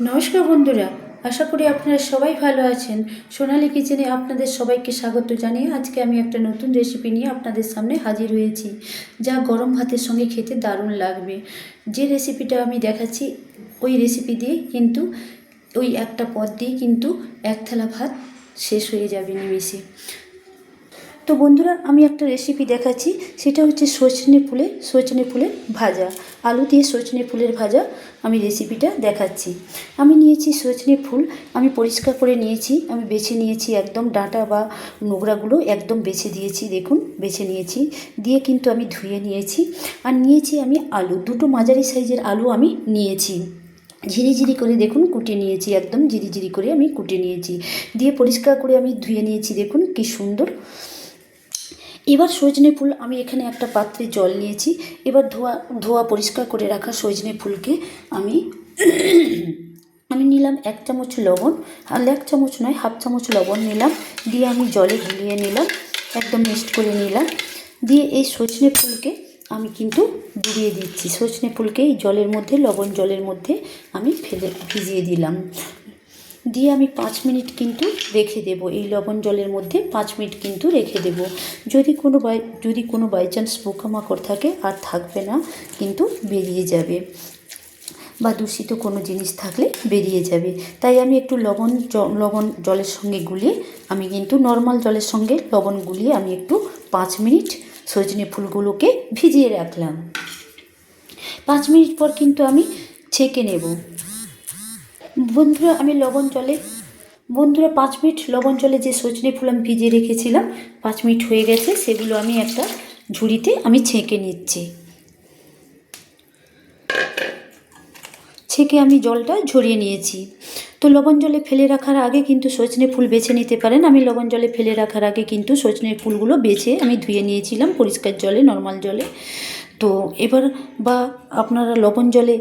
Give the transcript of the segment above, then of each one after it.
নমস্কার বন্ধুরা, আশা করি আপনারা সবাই ভালো আছেন। সোনালী কিচেনে আপনাদের সবাইকে স্বাগত জানিয়ে আজকে আমি একটা নতুন রেসিপি নিয়ে আপনাদের সামনে হাজির হয়েছি, যা গরম ভাতের সঙ্গে খেতে দারুণ লাগবে। যে রেসিপিটা আমি দেখাচ্ছি ওই রেসিপি দিয়ে কিন্তু ওই একটা পদ দিয়ে কিন্তু এক থালা ভাত শেষ হয়ে যাবে নিমেষে। তো বন্ধুরা, আমি একটা রেসিপি দেখাচ্ছি, সেটা হচ্ছে সজনে ফুলের ভাজা, আলু দিয়ে সজনে ফুলের ভাজা। আমি রেসিপিটা দেখাচ্ছি। আমি নিয়েছি সজনে ফুল, আমি পরিষ্কার করে নিয়েছি, আমি বেছে নিয়েছি, একদম ডাঁটা বা নোংরাগুলো একদম বেছে দিয়েছি, দেখুন বেছে নিয়েছি, দিয়ে কিন্তু আমি ধুয়ে নিয়েছি। আর নিয়েছি আমি আলু, দুটো মাঝারি সাইজের আলু আমি নিয়েছি, ঝিরিঝিরি করে দেখুন কুটে নিয়েছি, একদম ঝিরিঝিরি করে আমি কুটে নিয়েছি, দিয়ে পরিষ্কার করে আমি ধুয়ে নিয়েছি, দেখুন কি সুন্দর। এবার সজনে ফুল আমি এখানে একটা পাত্রে জল নিয়েছি। এবার ধোয়া পরিষ্কার করে রাখা সজনে ফুলকে আমি আমি নিলাম 1 চামচ লবণ, আর 1 চামচ নয়, হাফ চামচ লবণ নিলাম, দিয়ে আমি জলে গুলিয়ে নিলাম, একদম মিক্সড করে নিলাম। দিয়ে এই সজনে ফুলকে আমি কিন্তু ডুবিয়ে দিচ্ছি, সজনে ফুলকে এই জলের মধ্যে, লবণ জলের মধ্যে আমি ভিজিয়ে দিলাম। দিয়ে আমি 5 মিনিট কিন্তু রেখে দেব, এই লবণ জলের মধ্যে 5 মিনিট কিন্তু রেখে দেব। যদি কোনো বাই চান্স পোকামাকড় থাকে আর থাকবে না, কিন্তু বেরিয়ে যাবে, বা দূষিত কোনো জিনিস থাকলে বেরিয়ে যাবে। তাই আমি একটু লবণ জলের সঙ্গে গুলিয়ে, আমি কিন্তু নর্মাল জলের সঙ্গে লবণ গুলিয়ে আমি একটু 5 মিনিট সজনে ফুলগুলোকে ভিজিয়ে রাখলাম। 5 মিনিট পর কিন্তু আমি ছেঁকে নেব। বন্ধুরা, 5 মিনিট লবণ জলে যে সজনে ফুল আমি ভিজিয়ে রেখেছিলাম, 5 মিনিট হয়ে গেছে, সেগুলো আমি একটা ঝুড়িতে আমি ছেঁকে নিচ্ছি। ছেঁকে আমি জলটা ঝরিয়ে নিয়েছি। তো লবণ জলে ফেলে রাখার আগে কিন্তু সজনে ফুল বেছে নিতে পারেন। আমি লবণ জলে ফেলে রাখার আগে কিন্তু সজনের ফুলগুলো বেছে আমি ধুয়ে নিয়েছিলাম পরিষ্কার জলে, নর্মাল জলে। তো এবার বা আপনারা লবণ জলে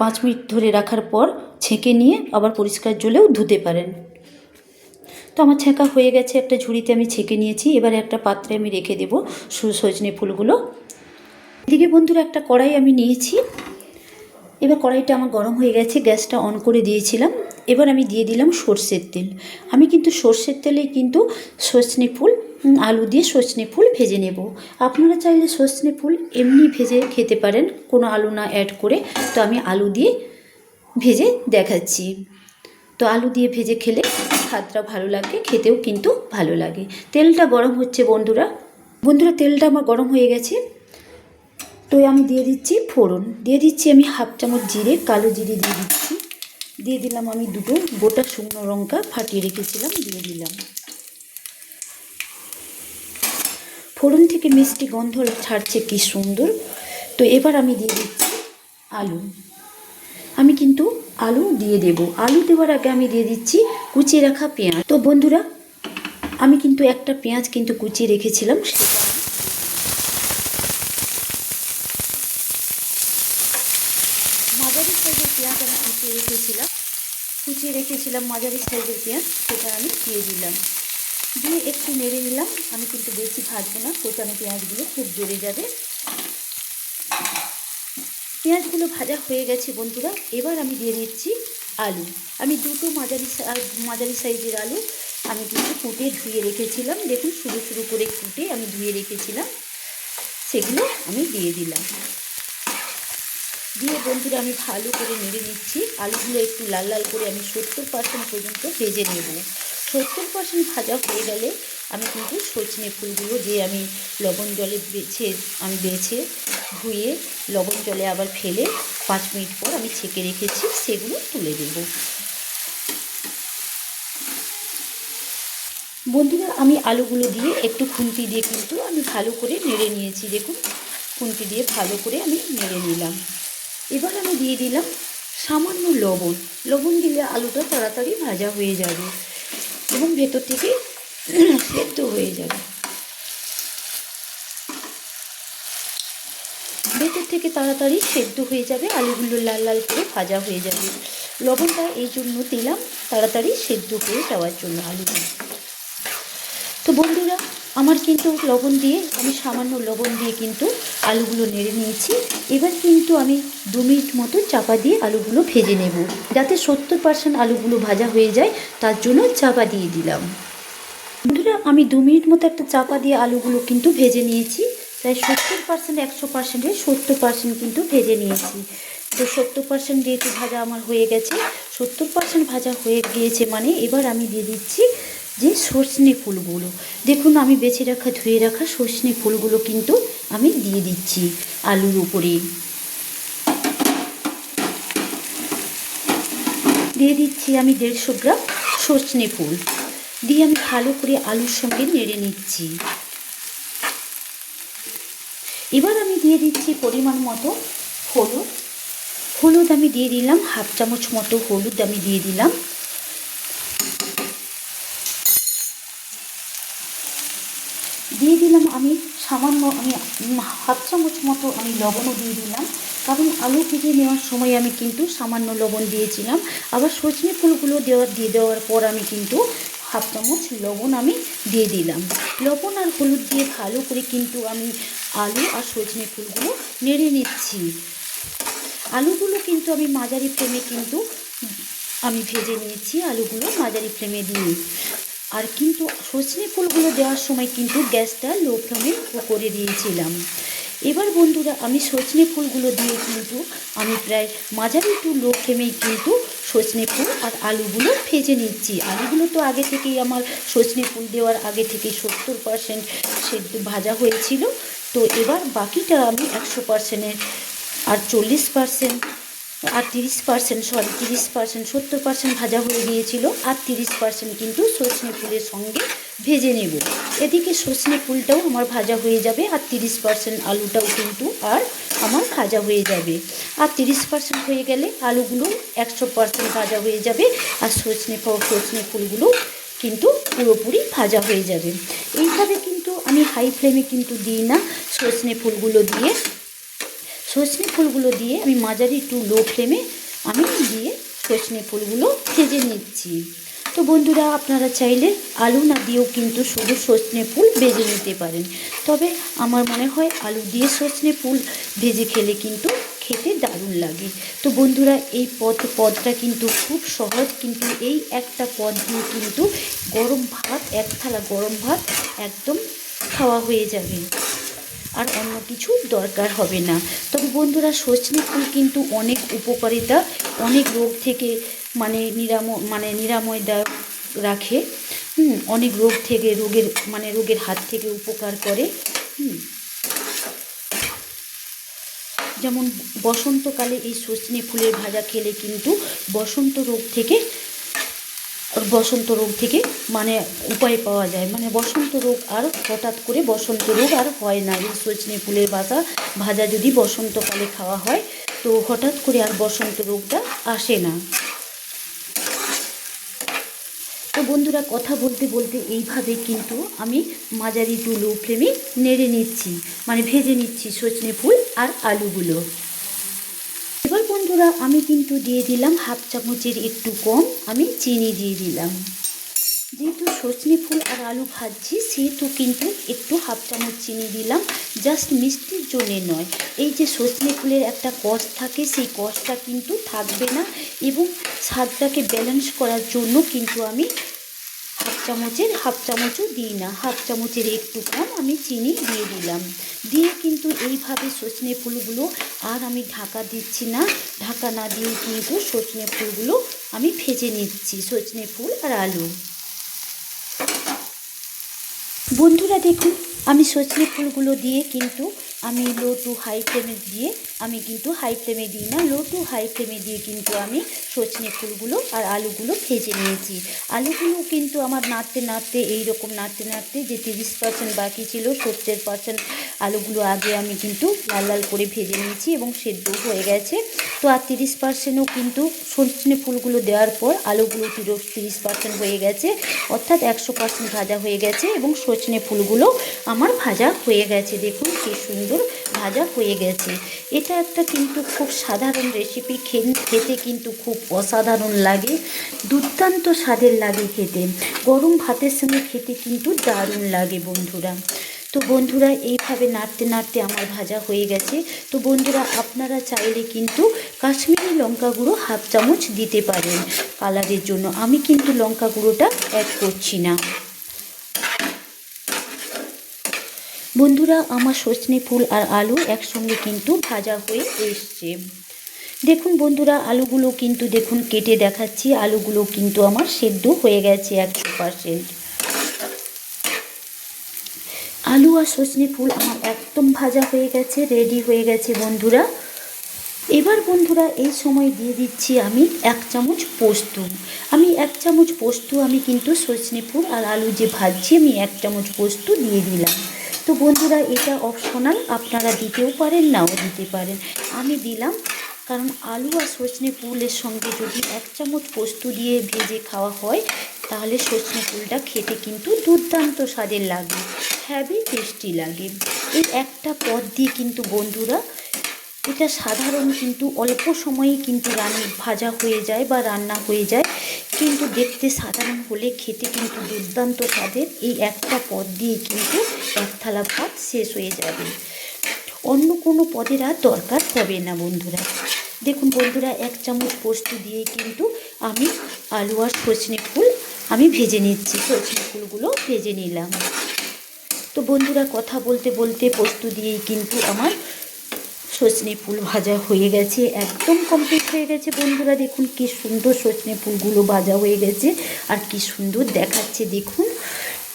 5 মিনিট ধরে রাখার পর ছেঁকে নিয়ে আবার পরিষ্কার জলেও ধুতে পারেন। তো আমার ছেঁকা হয়ে গেছে, একটা ঝুড়িতে আমি ছেঁকে নিয়েছি। এবার একটা পাত্রে আমি রেখে দেব সজনে ফুলগুলো। এদিকে বন্ধুরা, একটা কড়াই আমি নিয়েছি। এবার কড়াইটা আমার গরম হয়ে গেছে, গ্যাসটা অন করে দিয়েছিলাম। এবার আমি দিয়ে দিলাম সর্ষের তেল। আমি কিন্তু সর্ষের তেলেই কিন্তু সজনে ফুল, আলু দিয়ে সজনে ফুল ভেজে নেব। আপনারা চাইলে সজনে ফুল এমনি ভেজে খেতে পারেন, কোনো আলু না অ্যাড করে। তো আমি আলু দিয়ে ভেজে দেখাচ্ছি। তো আলু দিয়ে ভেজে খেলে স্বাদটা ভালো লাগে, খেতেও কিন্তু ভালো লাগে। তেলটা গরম হচ্ছে বন্ধুরা, তেলটা আমার গরম হয়ে গেছে। তো আমি দিয়ে দিচ্ছি ফোড়ন, দিয়ে দিচ্ছি আমি হাফ চামচ জিরে, কালো জিরে দিয়ে দিচ্ছি। দিয়ে দিলাম আমি দুটো গোটা শুকনো লঙ্কা ফাটিয়ে রেখেছিলাম, দিয়ে দিলাম। ফোড়ন থেকে মিষ্টি গন্ধ ছাড়ছে, কি সুন্দর। তো এবার আমি দিয়ে দিচ্ছি আলু। আমি কিন্তু আলু দিয়ে দেব। আলু দেওয়ার আগে আমি দিয়ে দিচ্ছি কুচিয়ে রাখা পেঁয়াজ। তো বন্ধুরা, আমি কিন্তু একটা পেঁয়াজ কিন্তু কুচিয়ে রেখেছিলাম, সেটা মাঝারি সাইজের পেঁয়াজ আমি কুচিয়ে রেখেছিলাম মাঝারি সাইজের পেঁয়াজ, সেটা আমি দিয়ে দিলাম। দিয়ে একটু নেড়ে নিলাম। আমি কিন্তু বেশি ভাজবো না, কোচানো পেঁয়াজগুলো খুব জ্বলে যাবে। পেঁয়াজগুলো ভাজা হয়ে গেছে বন্ধুরা। এবার আমি দিয়ে দিচ্ছি আলু। আমি দুটো মাঝারি সাইজের আলু আমি কিন্তু কুটে ধুয়ে রেখেছিলাম, দেখুন শুরু শুরু করে কুটে আমি ধুয়ে রেখেছিলাম, সেগুলো আমি দিয়ে দিলাম। দিয়ে বন্ধুরা আমি ভালো করে নেড়ে নিচ্ছি। আলুগুলো একটু লাল লাল করে আমি 70% পর্যন্ত ভেজে নেব। 70% ভাজা হয়ে গেলে আমি কিন্তু সজনে ফুলগুলো যে আমি লবণ জলে বেছে ধুয়ে লবণ জলে আবার ফেলে 5 মিনিট পর আমি ছেঁকে রেখেছি, সেগুলো তুলে দেব। বন্ধুরা, আমি আলুগুলো দিয়ে একটু খুন্তি দিয়ে কিন্তু আমি ভালো করে নেড়ে নিয়েছি, দেখুন খুন্তি দিয়ে ভালো করে আমি নেড়ে নিলাম। এবার আমি দিয়ে দিলাম সামান্য লবণ। লবণ দিলে আলুটা তাড়াতাড়ি ভাজা হয়ে যাবে এবং ভেতর থেকে সেদ্ধ হয়ে যাবে, ভেতর থেকে তাড়াতাড়ি সেদ্ধ হয়ে যাবে, আলুগুলো লাল লাল করে ভাজা হয়ে যাবে। লবণটা এই জন্য দিলাম, তাড়াতাড়ি সেদ্ধ হয়ে যাওয়ার জন্য আলুগুলো। তো বন্ধুরা, আমার কিন্তু লবণ দিয়ে, আমি সামান্য লবণ দিয়ে কিন্তু আলুগুলো নেড়ে নিয়েছি। এবার কিন্তু আমি 2 মিনিট মতো চাপা দিয়ে আলুগুলো ভেজে নেব, যাতে 70% আলুগুলো ভাজা হয়ে যায়, তার জন্য চাপা দিয়ে দিলাম। বন্ধুরা, আমি 2 মিনিট মতো একটা চাপা দিয়ে আলুগুলো কিন্তু ভেজে নিয়েছি। প্রায় 70%, 100%-এ 70% কিন্তু ভেজে নিয়েছি। তো 70% যেহেতু ভাজা আমার হয়ে গেছে, 70% ভাজা হয়ে গিয়েছে, মানে এবার আমি দিয়ে দিচ্ছি যে সজনে ফুলগুলো। দেখুন, আমি বেছে রাখা, ধুয়ে রাখা সজনে ফুলগুলো কিন্তু আমি দিয়ে দিচ্ছি আলুর উপরে। দিয়ে দিচ্ছি আমি 150 গ্রাম সজনে ফুল দিয়ে আমি ভালো করে আলুর সঙ্গে নেড়ে নিচ্ছি। এবার আমি দিয়ে দিচ্ছি পরিমাণ মতো হলুদ আমি দিয়ে দিলাম, 1/2 চামচ মতো হলুদ আমি দিয়ে দিলাম। দিয়ে দিলাম আমি সামান্য, আমি 1/2 চামচ মতো আমি লবণও দিয়ে দিলাম, কারণ আলু ভেজে নেওয়ার সময় আমি কিন্তু সামান্য লবণ দিয়েছিলাম। আবার সজনে ফুলগুলো দিয়ে দেওয়ার পর আমি কিন্তু 1/2 চামচ লবণ আমি দিয়ে দিলাম। লবণ আর হলুদ দিয়ে ভালো করে কিন্তু আমি আলু আর সজনে ফুলগুলো নেড়ে নিচ্ছি। আলুগুলো কিন্তু আমি মাঝারি ফ্লেমে কিন্তু আমি ভেজে নিয়েছি, আলুগুলো মাঝারি ফ্লেমে দিয়ে। আর কিন্তু সজনে ফুলগুলো দেওয়ার সময় কিন্তু গ্যাসটা লো ফ্লেমে করে দিয়েছিলাম। এবার বন্ধুরা, আমি সজনে ফুলগুলো দিয়ে কিন্তু আমি প্রায় মাঝারি টু লো ফ্লেমেই কিন্তু সজনে ফুল আর আলুগুলো ভেজে নিচ্ছি। আলুগুলো তো আগে থেকেই আমার সজনে ফুল দেওয়ার আগে থেকে 70% সেদ্ধ ভাজা হয়েছিল। তো এবার বাকিটা আমি 100%-এর আর 40% আর 30%, 30%, 70% ভাজা হয়ে গিয়েছিল, আর 30% কিন্তু সজনে ফুলের সঙ্গে ভেজে নেব। এদিকে সজনে ফুলটাও আমার ভাজা হয়ে যাবে, আর 30% আলুটাও কিন্তু আর আমার ভাজা হয়ে যাবে। আর 30% হয়ে গেলে আলুগুলো 100% ভাজা হয়ে যাবে, আর সজনে ফুলগুলো কিন্তু পুরোপুরি ভাজা হয়ে যাবে। এইভাবে কিন্তু আমি হাই ফ্লেমে কিন্তু দিই না, সজনে ফুলগুলো দিয়ে আমি মাঝারি টু লো ফ্লেমে আমি দিয়ে সজনে ফুলগুলো ভেজে নিচ্ছি। তো বন্ধুরা, আপনারা চাইলে আলু না দিয়েও কিন্তু শুধু সজনে ফুল ভেজে নিতে পারেন, তবে আমার মনে হয় আলু দিয়ে সজনে ফুল ভেজে খেলে কিন্তু খেতে দারুণ লাগে। তো বন্ধুরা, এই পদটা কিন্তু খুব সহজ, কিন্তু এই একটা পদ দিয়ে কিন্তু গরম ভাত, 1 থালা গরম ভাত একদম খাওয়া হয়ে যাবে, আর অন্য কিছু দরকার হবে না। তবে বন্ধুরা, সজনে ফুল কিন্তু অনেক উপকারিতা, অনেক রোগ থেকে নিরাময়দায়ক রাখে। অনেক রোগ থেকে, রোগের হাত থেকে উপকার করে। যেমন বসন্তকালে এই সজনে ফুলের ভাজা খেলে কিন্তু বসন্ত রোগ থেকে উপায় পাওয়া যায়। বসন্ত রোগ আর হঠাৎ করে বসন্ত রোগ আর হয় না এই সজনে ফুলের ভাজা যদি বসন্তকালে খাওয়া হয়, তো হঠাৎ করে আর বসন্ত রোগটা আসে না। তো বন্ধুরা, কথা বলতে বলতে এইভাবে কিন্তু আমি মাঝারি টু লো ফ্লেমে নেড়ে নিচ্ছি, ভেজে নিচ্ছি সজনে ফুল আর আলুগুলো। এবার বন্ধুরা, আমি কিন্তু দিয়ে দিলাম 1/2 চামচের একটু কম আমি চিনি দিয়ে দিলাম। যেহেতু সজনে ফুল আর আলু ভাজছি, সেহেতু কিন্তু একটু 1/2 চামচ চিনি দিলাম, জাস্ট মিষ্টির জন্যে নয়। এই যে সজনে ফুলের একটা কষ থাকে, সেই কষটা কিন্তু থাকবে না, এবং স্বাদটাকে ব্যালেন্স করার জন্য কিন্তু আমি 1/2 চামচও দিই না, 1/2 চামচের একটু কম আমি চিনি দিয়ে দিলাম। দিয়ে কিন্তু এইভাবে সজনে ফুলগুলো আর আমি ঢাকা দিচ্ছি না, ঢাকা না দিয়ে কিন্তু সজনে ফুলগুলো আমি ভেজে নিচ্ছি, সজনে ফুল আর আলু। বন্ধুরা দেখুন, আমি সজনে ফুলগুলো দিয়ে কিন্তু আমি লো টু হাই ফ্লেমে দিয়ে, আমি কিন্তু হাই ফ্লেমে দিই না, লো টু হাই ফ্লেমে দিয়ে কিন্তু আমি সজনে ফুলগুলো আর আলুগুলো ভেজে নিয়েছি। আলুগুলো কিন্তু আমার নাড়তে নাড়তে যে 30% বাকি ছিল, 70% আলুগুলো আগে আমি কিন্তু লাল লাল করে ভেজে নিয়েছি এবং সেদ্ধ হয়ে গেছে। তো আর 30%ও কিন্তু সজনে ফুলগুলো দেওয়ার পর আলুগুলো 30% হয়ে গেছে, অর্থাৎ 100% ভাজা হয়ে গেছে, এবং সজনে ফুলগুলো আমার ভাজা হয়ে গেছে। দেখুন কি সুন্দর ভাজা হয়ে গেছে। এটা একটা কিন্তু খুব সাধারণ রেসিপি, খেতে কিন্তু খুব অসাধারণ লাগে, দুর্দান্ত স্বাদের লাগে খেতে, গরম ভাতের সঙ্গে খেতে কিন্তু দারুণ লাগে বন্ধুরা। তো বন্ধুরা এইভাবে নাড়তে নাড়তে আমার ভাজা হয়ে গেছে। তো বন্ধুরা আপনারা চাইলে কিন্তু কাশ্মীরি লঙ্কা গুঁড়ো হাফ চামচ দিতে পারেন কালারের জন্য, আমি কিন্তু লঙ্কা গুঁড়োটা অ্যাড করছি না। বন্ধুরা আমার সজনে ফুল আর আলু একসঙ্গে কিন্তু ভাজা হয়ে এসছে। দেখুন বন্ধুরা আলুগুলো কিন্তু দেখুন কেটে দেখাচ্ছি, আলুগুলো কিন্তু আমার সেদ্ধ হয়ে গেছে 100%। আলু আর সজনে ফুল আমার একদম ভাজা হয়ে গেছে, রেডি হয়ে গেছে বন্ধুরা। এবার বন্ধুরা এই সময় দিয়ে দিচ্ছি আমি 1 চামচ পোস্ত। আমি 1 চামচ পোস্ত আমি কিন্তু সজনে ফুল আর আলু যে ভাজছি আমি 1 চামচ পোস্ত দিয়ে দিলাম। তো বন্ধুরা এটা অপশনাল, আপনারা দিতেও পারেন নাও দিতে পারেন, আমি দিলাম কারণ আলু আর সজনে ফুলের সঙ্গে যদি 1 চামচ পোস্ত দিয়ে ভেজে খাওয়া হয় তাহলে সজনে ফুলটা খেতে কিন্তু দুর্দান্ত স্বাদের লাগে, হেভি টেস্টি লাগে। এই একটা পদ দিয়ে কিন্তু বন্ধুরা এটা সাধারণ কিন্তু অল্প সময়েই কিন্তু ভাজা হয়ে যায় বা রান্না হয়ে যায়, কিন্তু দেখতে সাধারণ হলে খেতে কিন্তু দুর্দান্ত স্বাদের। এই একটা পদ দিয়ে কিন্তু 1 থালা ভাত শেষ হয়ে যাবে, অন্য কোনো পদের আর দরকার হবে না বন্ধুরা। দেখুন বন্ধুরা 1 চামচ পোস্ত দিয়ে কিন্তু আমি আলু আর সজনে ফুল আমি ভেজে নিচ্ছি, সজনে ফুলগুলো ভেজে নিলাম। তো বন্ধুরা কথা বলতে বলতে পোস্ত দিয়েই কিন্তু আমার সজনে ফুল ভাজা হয়ে গেছে, একদম কমপ্লিট হয়ে গেছে বন্ধুরা। দেখুন কি সুন্দর সজনে ফুলগুলো ভাজা হয়ে গেছে আর কি সুন্দর দেখাচ্ছে দেখুন।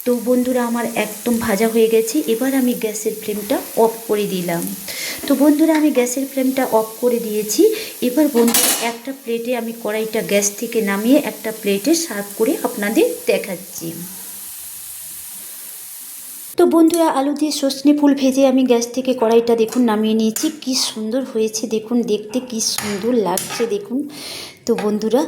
তো বন্ধুরা আমার একদম ভাজা হয়ে গেছে, এবার আমি গ্যাসের ফ্লেমটা অফ করে দিলাম। তো বন্ধুরা আমি গ্যাসের ফ্লেমটা অফ করে দিয়েছি। এবার বন্ধুরা একটা প্লেটে আমি কড়াইটা গ্যাস থেকে নামিয়ে একটা প্লেটে সার্ভ করে আপনাদের দেখাচ্ছি। তো বন্ধুরা আলু দিয়ে সজনে ফুল ভেজে আমি গ্যাস থেকে কড়াইটা দেখুন নামিয়ে নিয়েছি, কি সুন্দর হয়েছে দেখুন, দেখতে কি সুন্দর লাগছে দেখুন। তো বন্ধুরা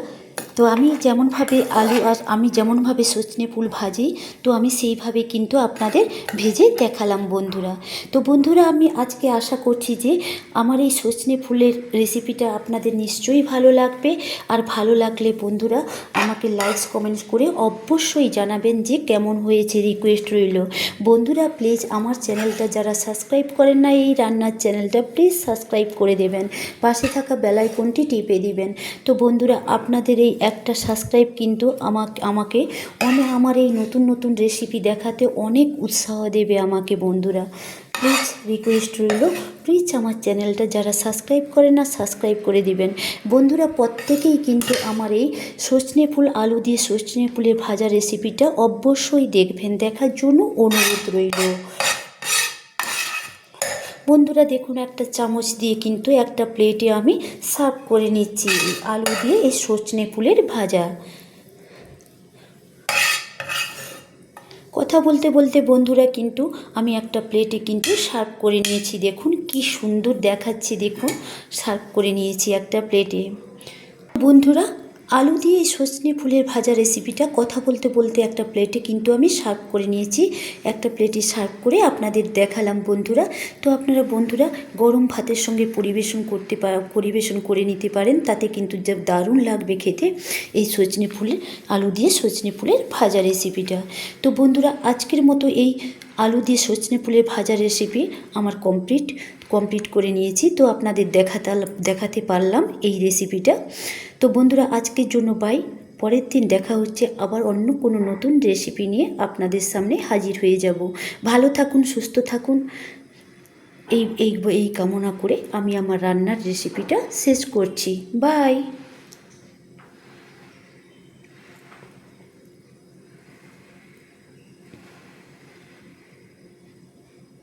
তো আমি যেমনভাবে আলু আর আমি যেমনভাবে সজনে ফুল ভাজি তো আমি সেইভাবে কিন্তু আপনাদের ভেজে দেখালাম বন্ধুরা। তো বন্ধুরা আমি আজকে আশা করছি যে আমার এই সজনে ফুলের রেসিপিটা আপনাদের নিশ্চয়ই ভালো লাগবে, আর ভালো লাগলে বন্ধুরা আমাকে লাইকস কমেন্টস করে অবশ্যই জানাবেন যে কেমন হয়েছে, রিকোয়েস্ট রইল। বন্ধুরা প্লিজ আমার চ্যানেলটা যারা সাবস্ক্রাইব করেন না এই রান্নার চ্যানেলটা প্লিজ সাবস্ক্রাইব করে দেবেন, পাশে থাকা বেল আইকনটি টিপে দিবেন। তো বন্ধুরা আপনাদের এই একটা সাবস্ক্রাইব কিন্তু আমাকে অনেক আমার এই নতুন নতুন রেসিপি দেখাতে অনেক উৎসাহ দেবে আমাকে বন্ধুরা। প্লিজ রিকোয়েস্ট রইল, প্লিজ আমার চ্যানেলটা যারা সাবস্ক্রাইব করে না সাবস্ক্রাইব করে দিবেন বন্ধুরা। প্রত্যেকেই কিন্তু আমার এই সজনে ফুল আলু দিয়ে সজনে ফুলের ভাজা রেসিপিটা অবশ্যই দেখবেন, দেখার জন্য অনুরোধ রইল বন্ধুরা। দেখুন একটা চামচ দিয়ে কিন্তু একটা প্লেটে আমি সার্ভ করে নিচ্ছি আলু দিয়ে এই সজনে ফুলের ভাজা। কথা বলতে বলতে বন্ধুরা কিন্তু আমি একটা প্লেটে কিন্তু সার্ভ করে নিয়েছি, দেখুন কি সুন্দর দেখাচ্ছে দেখুন, সার্ভ করে নিয়েছি একটা প্লেটে বন্ধুরা। আলু দিয়ে সজনে ফুলের ভাজা রেসিপিটা কথা বলতে বলতে একটা প্লেটে কিন্তু আমি সার্ভ করে নিয়েছি, একটা প্লেটে সার্ভ করে আপনাদের দেখালাম বন্ধুরা। তো আপনারা বন্ধুরা গরম ভাতের সঙ্গে পরিবেশন করে নিতে পারেন, তাতে কিন্তু যে দারুণ লাগবে খেতে এই সজনে ফুলের আলু দিয়ে সজনে ফুলের ভাজা রেসিপিটা। তো বন্ধুরা আজকের মতো এই আলু দিয়ে সজনে ফুলের ভাজা রেসিপি আমার কমপ্লিট করে নিয়েছি। তো আপনাদের দেখাতে পারলাম এই রেসিপিটা। তো বন্ধুরা আজকের জন্য বাই, পরের দিন দেখা হচ্ছে আবার অন্য কোনো নতুন রেসিপি নিয়ে আপনাদের সামনে হাজির হয়ে যাব। ভালো থাকুন, সুস্থ থাকুন, এই কামনা করে আমি আমার রান্নার রেসিপিটা শেষ করছি। বাই।